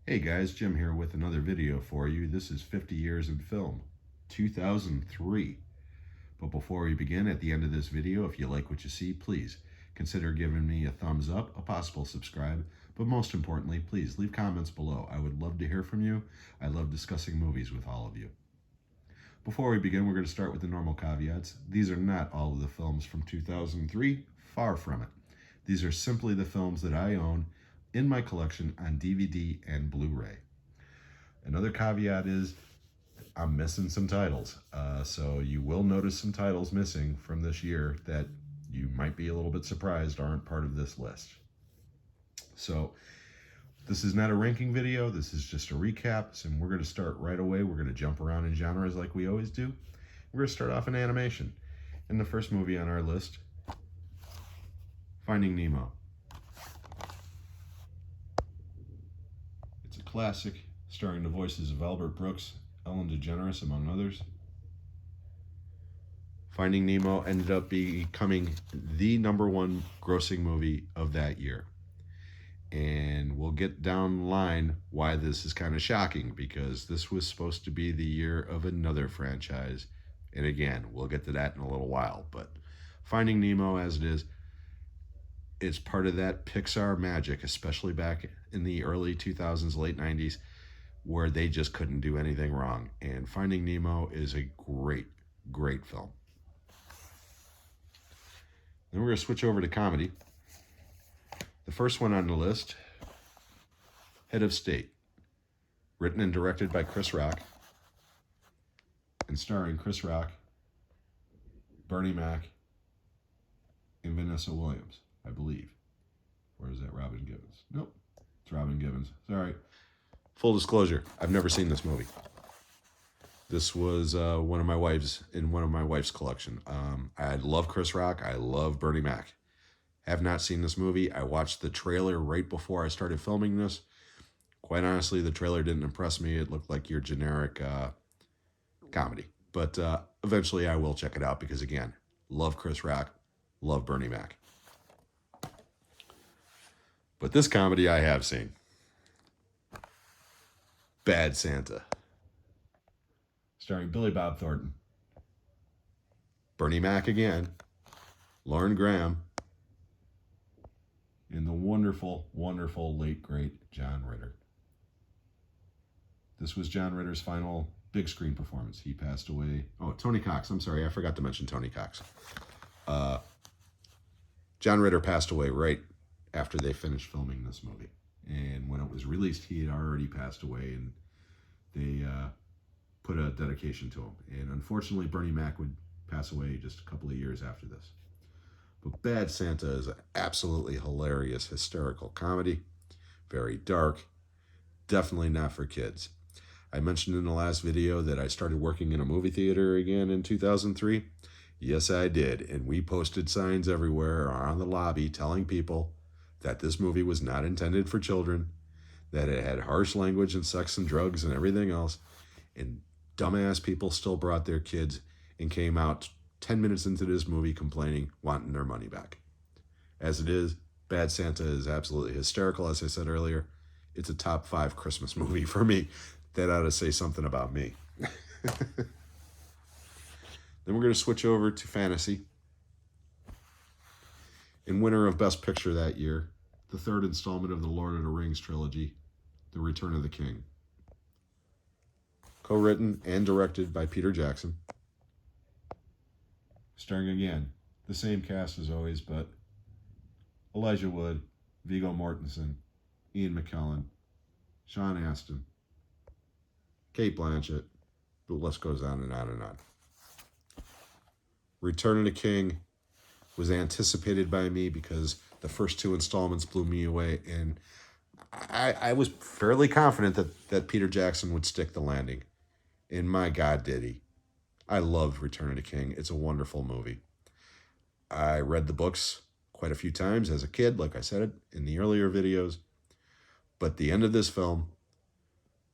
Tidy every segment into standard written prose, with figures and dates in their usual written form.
Hey guys, Jim here with another video for you. This is 50 Years in Film, 2003. But before we begin, at the end of this video, if you like what you see, please consider giving me a thumbs up, a possible subscribe, but most importantly, please leave comments below. I would love to hear from you. I love discussing movies with all of you. Before we begin, we're going to start with the normal caveats. These are not all of the films from 2003, far from it. These are simply the films that I own in my collection on DVD and Blu-ray. Another caveat is I'm missing some titles. So you will notice some titles missing from this year that you might be a little bit surprised aren't part of this list. So this is not a ranking video. This is just a recap. And we're going to start right away. We're going to jump around in genres like we always do. We're going to start off in animation. And the first movie on our list, Finding Nemo. It's a classic starring the voices of Albert Brooks, Ellen DeGeneres, among others. Finding Nemo ended up becoming the #1 grossing movie of that year. And we'll get down the line why this is kind of shocking, because this was supposed to be the year of another franchise. And again, we'll get to that in a little while. But Finding Nemo, as it is, it's part of that Pixar magic, especially back in the early 2000s, late 90s, where they just couldn't do anything wrong. And Finding Nemo is a great, great film. Then we're going to switch over to comedy. The first one on the list, Head of State, written and directed by Chris Rock, and starring Chris Rock, Bernie Mac, and Vanessa Williams, I believe. Or is that Robin Givens? Nope, it's Robin Givens. Sorry. Full disclosure, I've never seen this movie. This was one of my wife's collection. I love Chris Rock. I love Bernie Mac. Have not seen this movie. I watched the trailer right before I started filming this. Quite honestly, the trailer didn't impress me. It looked like your generic comedy. But eventually I will check it out because, again, love Chris Rock, love Bernie Mac. But this comedy I have seen. Bad Santa. Starring Billy Bob Thornton, Bernie Mac again, Lauren Graham, and the wonderful, wonderful late, great John Ritter. This was John Ritter's final big screen performance. He passed away. Oh, Tony Cox. I'm sorry, I forgot to mention Tony Cox. John Ritter passed away right after they finished filming this movie. And when it was released, he had already passed away, and they put a dedication to him. And unfortunately, Bernie Mac would pass away just a couple of years after this. But Bad Santa is an absolutely hilarious, hysterical comedy. Very dark. Definitely not for kids. I mentioned in the last video that I started working in a movie theater again in 2003. Yes, I did. And we posted signs everywhere on the lobby telling people that this movie was not intended for children, that it had harsh language and sex and drugs and everything else. And dumbass people still brought their kids and came out 10 minutes into this movie complaining, wanting their money back. As it is, Bad Santa is absolutely hysterical. As I said earlier, it's a top 5 Christmas movie for me. That ought to say something about me. Then we're going to switch over to fantasy. In winner of Best Picture that year, the third installment of the Lord of the Rings trilogy, The Return of the King. Co-written and directed by Peter Jackson. Starring again, the same cast as always, but Elijah Wood, Viggo Mortensen, Ian McKellen, Sean Astin, Kate Blanchett, the list goes on and on and on. Return of the King was anticipated by me because the first 2 installments blew me away, and I was fairly confident that Peter Jackson would stick the landing. And my God, did he. I loved Return of the King. It's a wonderful movie. I read the books quite a few times as a kid, like I said in the earlier videos. But the end of this film,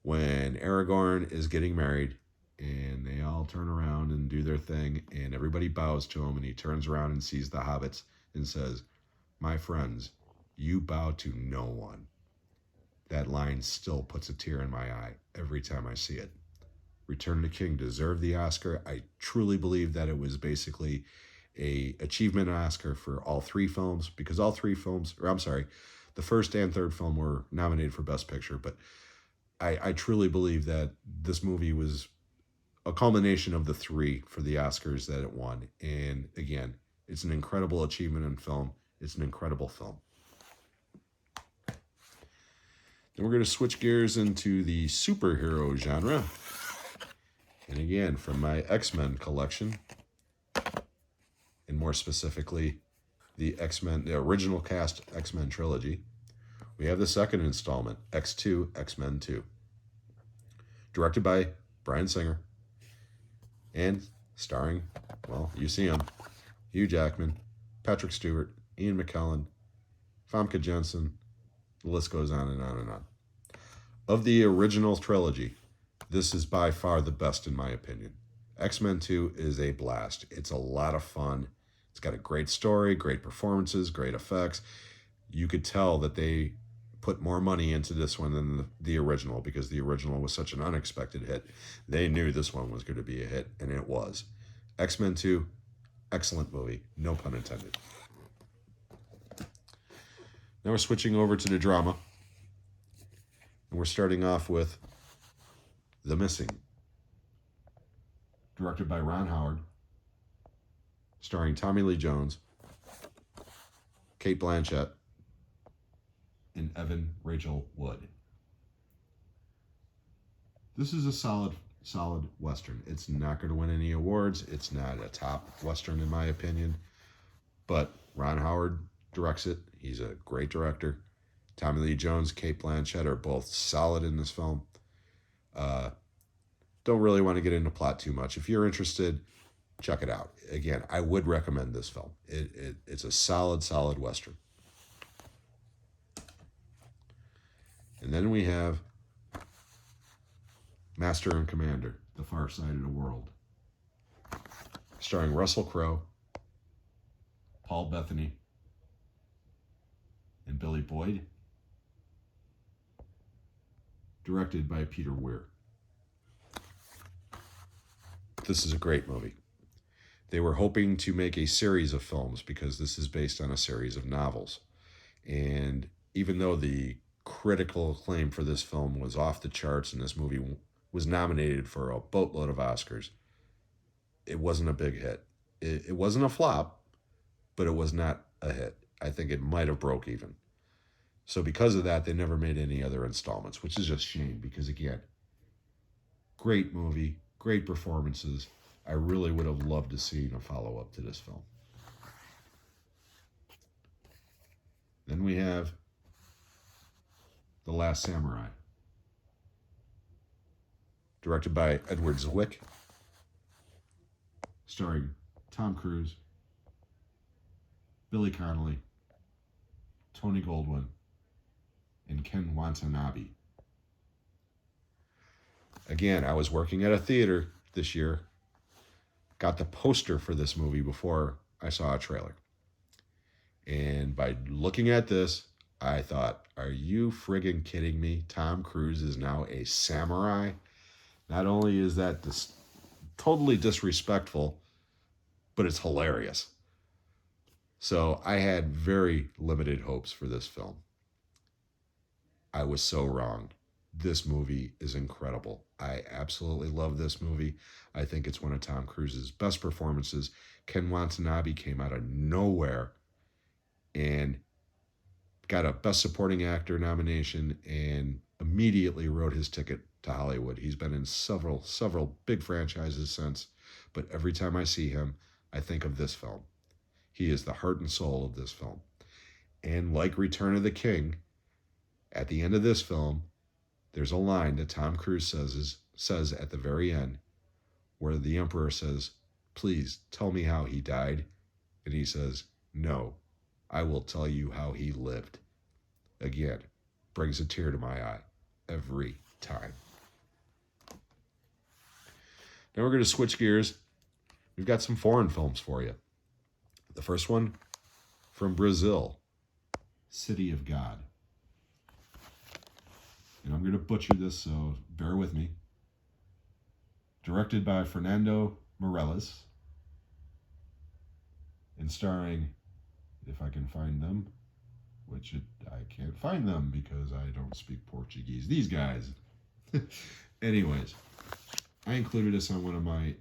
when Aragorn is getting married and they all turn around and do their thing and everybody bows to him and he turns around and sees the hobbits and says, "My friends, you bow to no one." That that line still puts a tear in my eye every time I see it. Return of the King deserved the Oscar. I truly believe that it was basically a achievement Oscar for all three films, because all three films, or I'm sorry, the first and third film were nominated for Best Picture, but I truly believe that this movie was a culmination of the three for the Oscars that it won. And again, it's an incredible achievement in film. It's an incredible film. Then we're going to switch gears into the superhero genre. And again, from my X-Men collection, and more specifically, the original cast X-Men trilogy, we have the second installment, X2, XMen II. Directed by Bryan Singer, and starring, well, you see him, Hugh Jackman, Patrick Stewart, Ian McKellen, Famke Janssen, the list goes on and on and on. Of the original trilogy, this is by far the best in my opinion. X-Men 2 is a blast. It's a lot of fun. It's got a great story, great performances, great effects. You could tell that they put more money into this one than the original, because the original was such an unexpected hit. They knew this one was going to be a hit, and it was. X-Men 2, excellent movie, no pun intended. Now we're switching over to the drama, and we're starting off with The Missing, directed by Ron Howard, starring Tommy Lee Jones, Cate Blanchett, and Evan Rachel Wood. This is a solid Western. It's not going to win any awards. It's not a top Western in my opinion, but Ron Howard directs it. He's a great director. Tommy Lee Jones, Cate Blanchett are both solid in this film. Don't really want to get into plot too much. If you're interested, check it out. Again, I would recommend this film. It's a solid Western. And then we have Master and Commander, The Far Side of the World, starring Russell Crowe, Paul Bettany, and Billy Boyd, directed by Peter Weir. This is a great movie. They were hoping to make a series of films because this is based on a series of novels. And even though the critical acclaim for this film was off the charts and this movie was nominated for a boatload of Oscars, it wasn't a big hit. It wasn't a flop, but it was not a hit. I think it might have broke even. So because of that, they never made any other installments, which is just a shame because, again, great movie, great performances. I really would have loved to see a follow-up to this film. Then we have The Last Samurai, directed by Edward Zwick, starring Tom Cruise, Billy Connolly, Tony Goldwyn, and Ken Watanabe. Again, I was working at a theater this year, got the poster for this movie before I saw a trailer. And by looking at this, I thought, are you friggin' kidding me? Tom Cruise is now a samurai? Not only is that totally disrespectful, but it's hilarious. So I had very limited hopes for this film. I was so wrong. This movie is incredible. I absolutely love this movie. I think it's one of Tom Cruise's best performances. Ken Watanabe came out of nowhere and got a Best Supporting Actor nomination and immediately wrote his ticket to Hollywood. He's been in several big franchises since, but every time I see him, I think of this film. He is the heart and soul of this film. And like Return of the King, at the end of this film, there's a line that Tom Cruise says at the very end, where the Emperor says, "Please tell me how he died." And he says, "No, I will tell you how he lived." Again, brings a tear to my eye every time. Now we're going to switch gears. We've got some foreign films for you. The first one from Brazil, City of God. and I'm going to butcher this, so bear with me. Directed by Fernando Meirelles, and starring, if I can find them, which I can't find them because I don't speak Portuguese. These guys. Anyways, I included this on one of my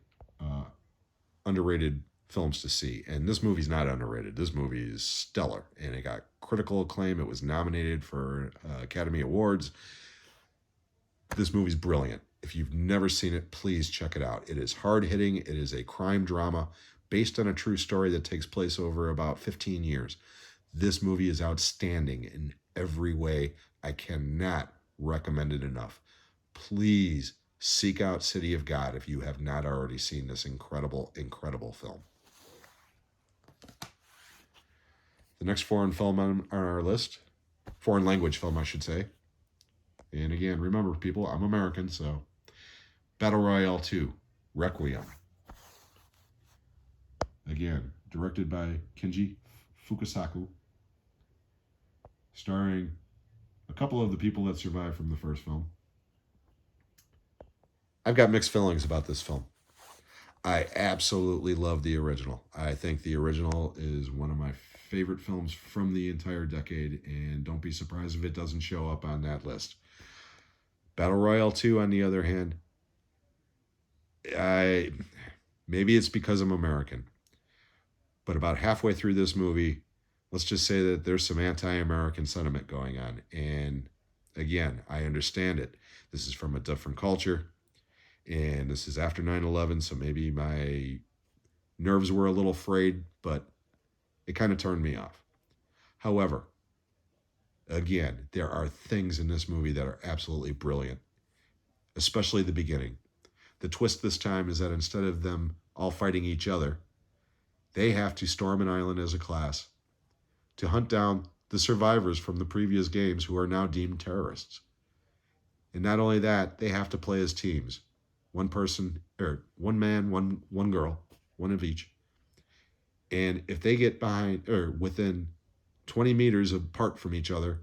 underrated films to see, and this movie's not underrated. This movie is stellar, and it got critical acclaim. It was nominated for Academy Awards. This movie's brilliant. If you've never seen it, please check it out. It is hard-hitting. It is a crime drama based on a true story that takes place over about 15 years. This movie is outstanding in every way. I cannot recommend it enough. Please seek out City of God if you have not already seen this incredible, incredible film. The next foreign film on our list, foreign language film, I should say. And again, remember, people, I'm American, so Battle Royale 2, Requiem. Again, directed by Kenji Fukasaku, starring a couple of the people that survived from the first film. I've got mixed feelings about this film. I absolutely love the original. I think the original is one of my favorite films from the entire decade, and don't be surprised if it doesn't show up on that list. Battle Royale 2, on the other hand, maybe it's because I'm American, but about halfway through this movie, let's just say that there's some anti-American sentiment going on. And again, I understand it. This is from a different culture, and this is after 9/11, so maybe my nerves were a little frayed, but it kind of turned me off. However, again, there are things in this movie that are absolutely brilliant, especially the beginning. The twist this time is that instead of them all fighting each other, they have to storm an island as a class to hunt down the survivors from the previous games who are now deemed terrorists. And not only that, they have to play as teams. One person, or one man, one girl, one of each. And if they get behind or within 20 meters apart from each other,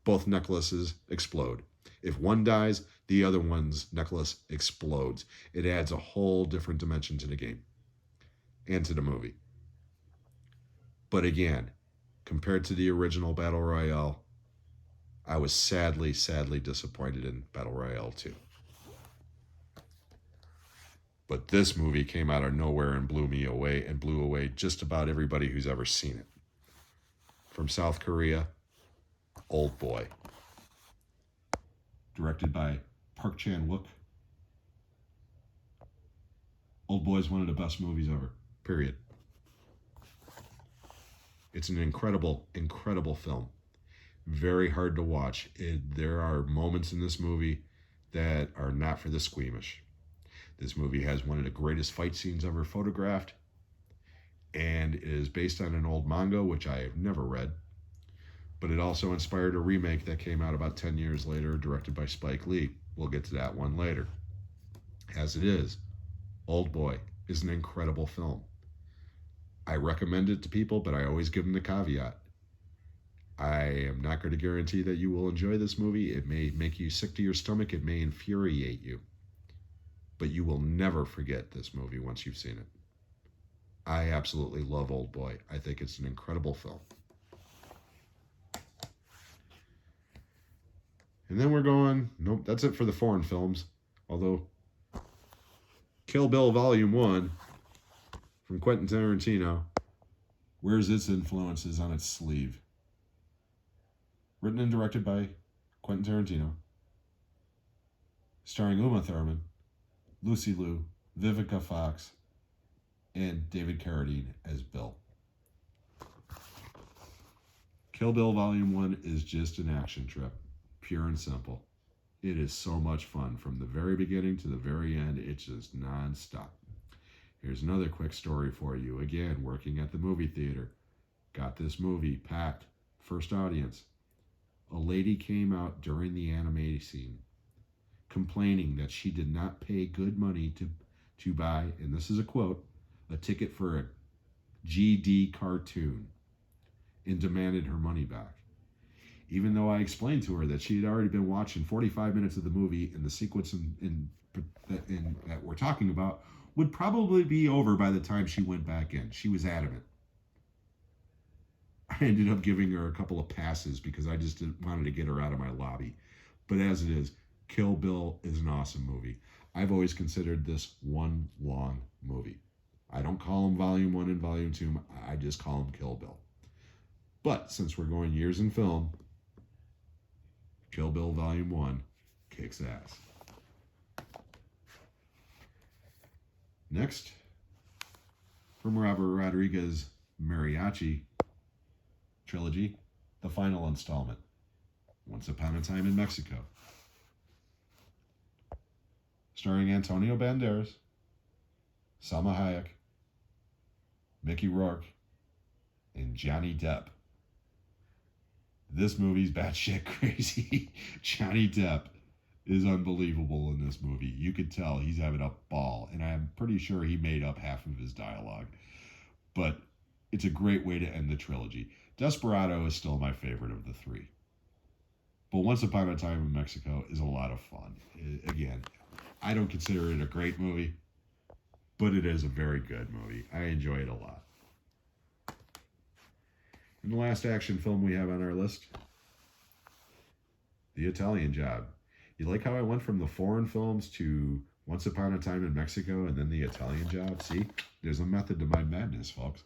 both necklaces explode. If one dies, the other one's necklace explodes. It adds a whole different dimension to the game and to the movie. But again, compared to the original Battle Royale, I was sadly disappointed in Battle Royale 2. But this movie came out of nowhere and blew me away and blew away just about everybody who's ever seen it. From South Korea, Old Boy. Directed by Park Chan-wook. Old Boy is one of the best movies ever, period. It's an incredible, incredible film. Very hard to watch. There are moments in this movie that are not for the squeamish. This movie has one of the greatest fight scenes ever photographed, and it is based on an old manga, which I have never read, but it also inspired a remake that came out about 10 years later, directed by Spike Lee. We'll get to that one later. As it is, Old Boy is an incredible film. I recommend it to people, but I always give them the caveat. I am not going to guarantee that you will enjoy this movie. It may make you sick to your stomach. It may infuriate you. But you will never forget this movie once you've seen it. I absolutely love Old Boy. I think it's an incredible film. And then we're going, nope, that's it for the foreign films. Although, Kill Bill Volume 1 from Quentin Tarantino wears its influences on its sleeve. Written and directed by Quentin Tarantino. Starring Uma Thurman, Lucy Liu, Vivica Fox, and David Carradine as Bill. Kill Bill Volume 1 is just an action trip, pure and simple. It is so much fun from the very beginning to the very end. It's just non-stop. Here's another quick story for you. Again, working at the movie theater. Got this movie packed. First audience. A lady came out during the anime scene complaining that she did not pay good money to buy, and this is a quote, a ticket for a GD cartoon, and demanded her money back. even though I explained to her that she had already been watching 45 minutes of the movie and the sequence that we're talking about would probably be over by the time she went back in. She was adamant. I ended up giving her a couple of passes because I just wanted to get her out of my lobby. But as it is, Kill Bill is an awesome movie. I've always considered this one long movie. I don't call them Volume 1 and Volume 2. I just call them Kill Bill. But since we're going years in film, Kill Bill Volume 1 kicks ass. Next, from Robert Rodriguez' Mariachi trilogy, the final installment, Once Upon a Time in Mexico. Starring Antonio Banderas, Salma Hayek, Mickey Rourke, and Johnny Depp. This movie's batshit crazy. Johnny Depp is unbelievable in this movie. You could tell he's having a ball, and I'm pretty sure he made up half of his dialogue. But it's a great way to end the trilogy. Desperado is still my favorite of the three. But Once Upon a Time in Mexico is a lot of fun. Again, I don't consider it a great movie, but it is a very good movie. I enjoy it a lot. And the last action film we have on our list, The Italian Job. You like how I went from the foreign films to Once Upon a Time in Mexico and then The Italian Job? See, there's a method to my madness, folks.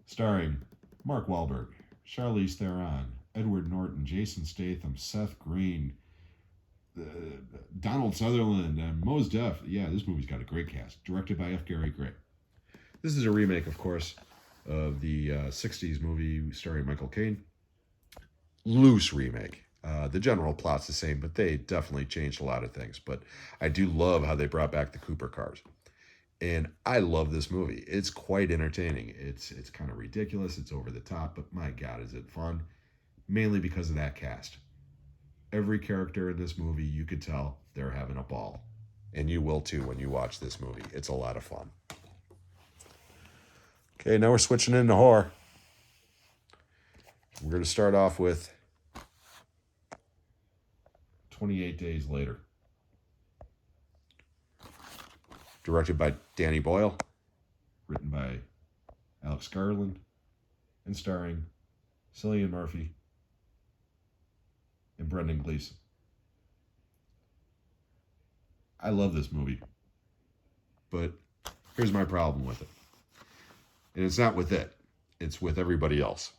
Starring Mark Wahlberg, Charlize Theron, Edward Norton, Jason Statham, Seth Green, Donald Sutherland, and Mos Def. Yeah, this movie's got a great cast. Directed by F. Gary Gray. This is a remake, of course, of the 60s movie starring Michael Caine. Loose remake. The general plot's the same, but they definitely changed a lot of things. But I do love how they brought back the Cooper cars. And I love this movie. It's quite entertaining. It's kind of ridiculous. It's over the top, but my God, is it fun. Mainly because of that cast. Every character in this movie, you could tell they're having a ball. And you will too when you watch this movie. It's a lot of fun. Okay, now we're switching into horror. We're going to start off with 28 Days Later. Directed by Danny Boyle. Written by Alex Garland. And starring Cillian Murphy and Brendan Gleeson. I love this movie. But here's my problem with it. And it's not with it. It's with everybody else.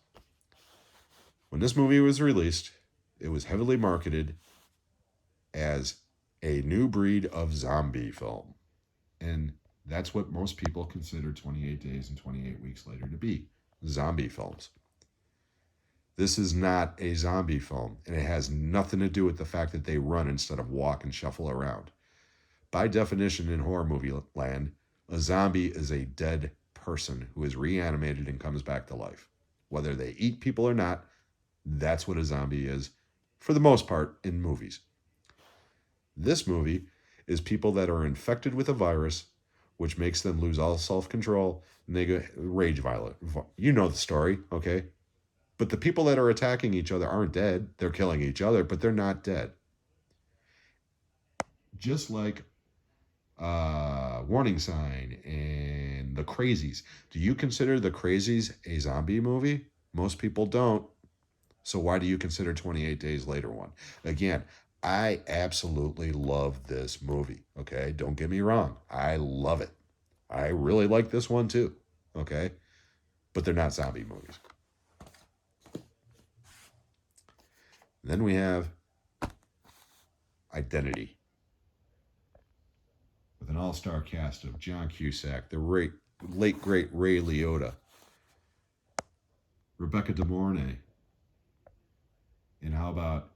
When this movie was released, it was heavily marketed as a new breed of zombie film. And that's what most people consider 28 Days and 28 Weeks Later to be. Zombie films. This is not a zombie film, and it has nothing to do with the fact that they run instead of walk and shuffle around. By definition in horror movie land, a zombie is a dead person who is reanimated and comes back to life. Whether they eat people or not, that's what a zombie is, for the most part, in movies. This movie is people that are infected with a virus, which makes them lose all self-control, and they go rage violent. You know the story, okay? But the people that are attacking each other aren't dead. They're killing each other, but they're not dead. Just like Warning Sign and The Crazies. Do you consider The Crazies a zombie movie? Most people don't. So why do you consider 28 Days Later one? Again, I absolutely love this movie, okay? Don't get me wrong. I love it. I really like this one too, okay? But they're not zombie movies. Then we have Identity. With an all-star cast of John Cusack, the late great Ray Liotta, Rebecca De Mornay, and how about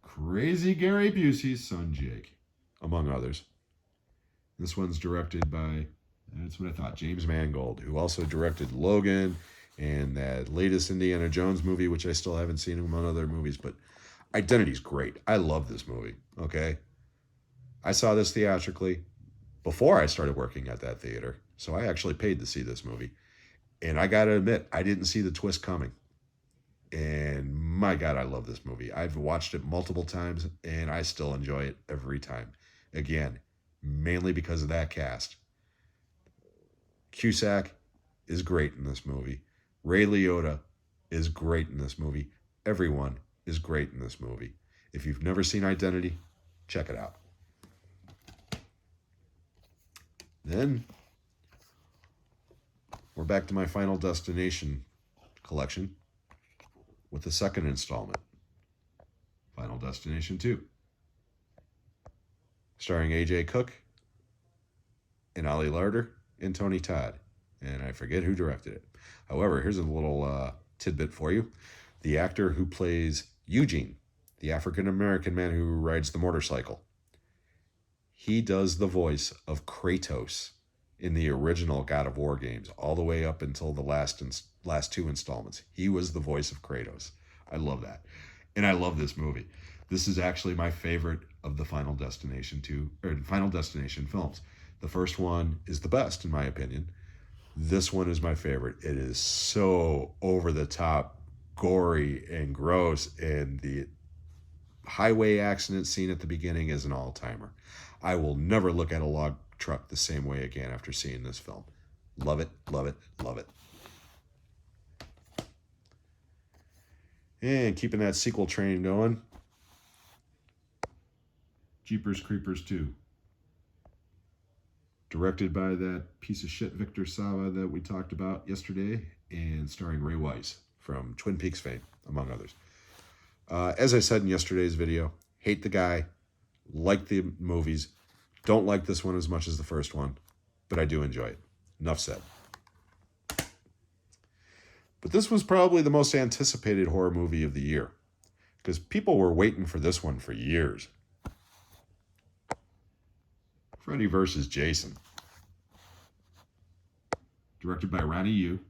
crazy Gary Busey's son Jake, among others. This one's directed by, that's what I thought, James Mangold, who also directed Logan and that latest Indiana Jones movie, which I still haven't seen among other movies, but Identity's great. I love this movie, okay? I saw this theatrically before I started working at that theater, so I actually paid to see this movie. And I gotta admit, I didn't see the twist coming. And my God, I love this movie. I've watched it multiple times, and I still enjoy it every time. Again, mainly because of that cast. Cusack is great in this movie. Ray Liotta is great in this movie. Everyone is great in this movie. If you've never seen Identity, check it out. Then we're back to my Final Destination collection with the second installment, Final Destination 2, starring AJ Cook and Ollie Larder and Tony Todd. And I forget who directed it. However, here's a little tidbit for you. The actor who plays Eugene, the African-American man who rides the motorcycle, he does the voice of Kratos in the original God of War games, all the way up until the last two installments. He was the voice of Kratos. I love that. And I love this movie. This is actually my favorite of the Final Destination films. The first one is the best, in my opinion. This one is my favorite. It is so over the top, gory, and gross, and the highway accident scene at the beginning is an all-timer. I will never look at a log truck the same way again after seeing this film. Love it, love it, love it. And keeping that sequel train going, Jeepers Creepers 2. Directed by that piece of shit Victor Sava that we talked about yesterday, and starring Ray Wise from Twin Peaks fame, among others. As I said in yesterday's video, hate the guy, like the movies, don't like this one as much as the first one, but I do enjoy it. Enough said. But this was probably the most anticipated horror movie of the year, because people were waiting for this one for years. Freddy vs. Jason. Directed by Ronnie Yu.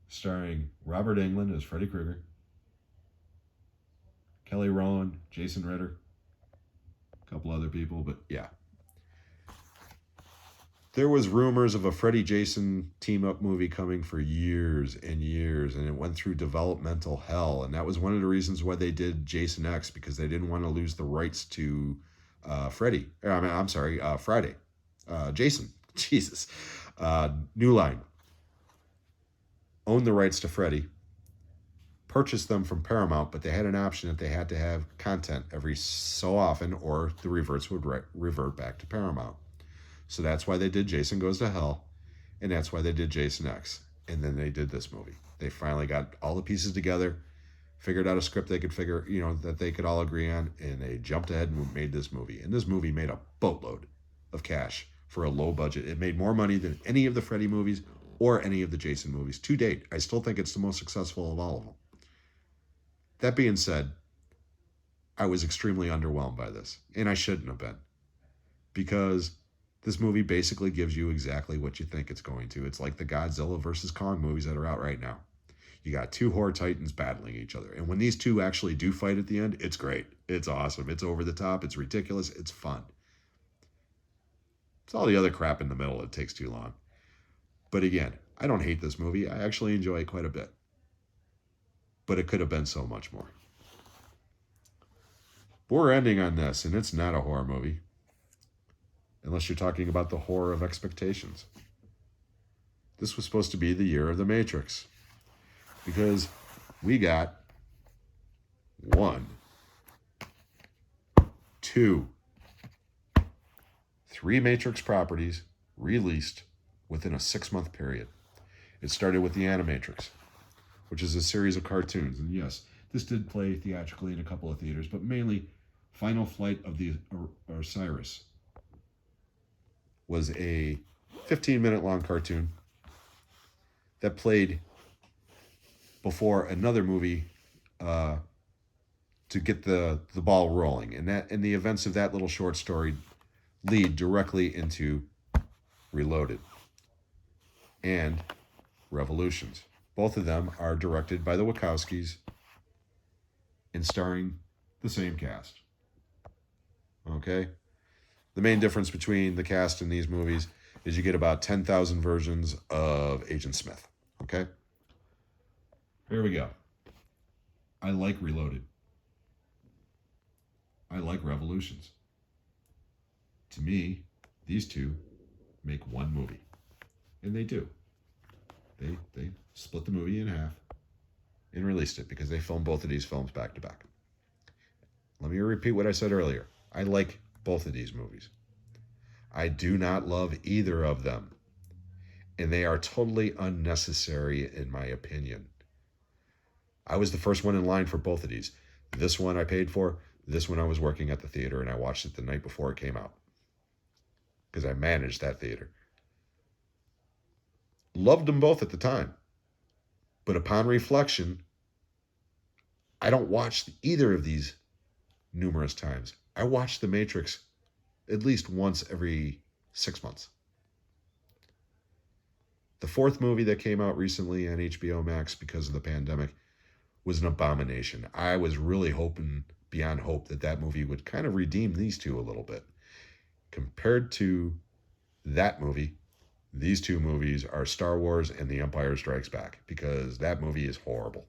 Starring Robert Englund as Freddy Krueger. Kelly Rowland, Jason Ritter. A couple other people, but yeah. There was rumors of a Freddy Jason team-up movie coming for years and years, and it went through developmental hell, and that was one of the reasons why they did Jason X, because they didn't want to lose the rights to Friday. Jason. Jesus. New Line owned the rights to Freddy, purchased them from Paramount, but they had an option that they had to have content every so often, or the reverts would revert back to Paramount. So that's why they did Jason Goes to Hell, and that's why they did Jason X. And then they did this movie. They finally got all the pieces together, figured out a script they could that they could all agree on, and they jumped ahead and made this movie. And this movie made a boatload of cash for a low budget. It made more money than any of the Freddy movies or any of the Jason movies to date. I still think it's the most successful of all of them. That being said, I was extremely underwhelmed by this, and I shouldn't have been, because this movie basically gives you exactly what you think it's going to. It's like the Godzilla versus Kong movies that are out right now. You got two horror titans battling each other, and when these two actually do fight at the end, it's great. It's awesome. It's over the top. It's ridiculous. It's fun. It's all the other crap in the middle that takes too long. But again, I don't hate this movie. I actually enjoy it quite a bit. But it could have been so much more. But we're ending on this, and it's not a horror movie. Unless you're talking about the horror of expectations. This was supposed to be the year of the Matrix. Because we got 1, 2, 3 Matrix properties released within a 6-month period. It started with the Animatrix, which is a series of cartoons. And yes, this did play theatrically in a couple of theaters, but mainly Final Flight of the Osiris was a 15-minute long cartoon that played before another movie to get the ball rolling. And the events of that little short story lead directly into Reloaded and Revolutions. Both of them are directed by the Wachowskis and starring the same cast. Okay? The main difference between the cast in these movies is you get about 10,000 versions of Agent Smith. Okay? Here we go. I like Reloaded. I like Revolutions. To me, these two make one movie. And they do. They split the movie in half and released it because they filmed both of these films back to back. Let me repeat what I said earlier. I like both of these movies. I do not love either of them. And they are totally unnecessary in my opinion. I was the first one in line for both of these. This one I paid for. This one I was working at the theater and I watched it the night before it came out. Because I managed that theater. Loved them both at the time. But upon reflection, I don't watch either of these numerous times. I watch The Matrix at least once every 6 months. The fourth movie that came out recently on HBO Max because of the pandemic was an abomination. I was really hoping beyond hope that that movie would kind of redeem these two a little bit. Compared to that movie, these two movies are Star Wars and The Empire Strikes Back because that movie is horrible.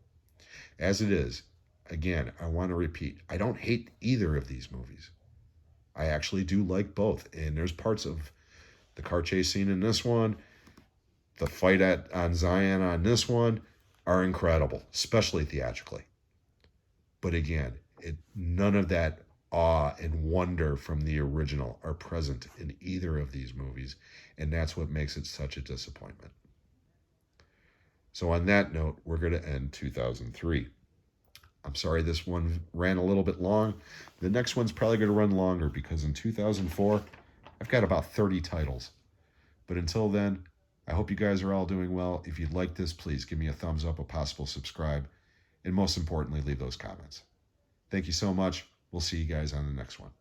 As it is, again, I want to repeat, I don't hate either of these movies. I actually do like both. And there's parts of the car chase scene in this one, the fight on Zion on this one are incredible, especially theatrically. But again, none of that awe and wonder from the original are present in either of these movies, and that's what makes it such a disappointment. So on that note, we're going to end 2003. I'm sorry this one ran a little bit long. The next one's probably going to run longer because in 2004, I've got about 30 titles. But until then, I hope you guys are all doing well. If you like this, please give me a thumbs up, a possible subscribe, and most importantly, leave those comments. Thank you so much. We'll see you guys on the next one.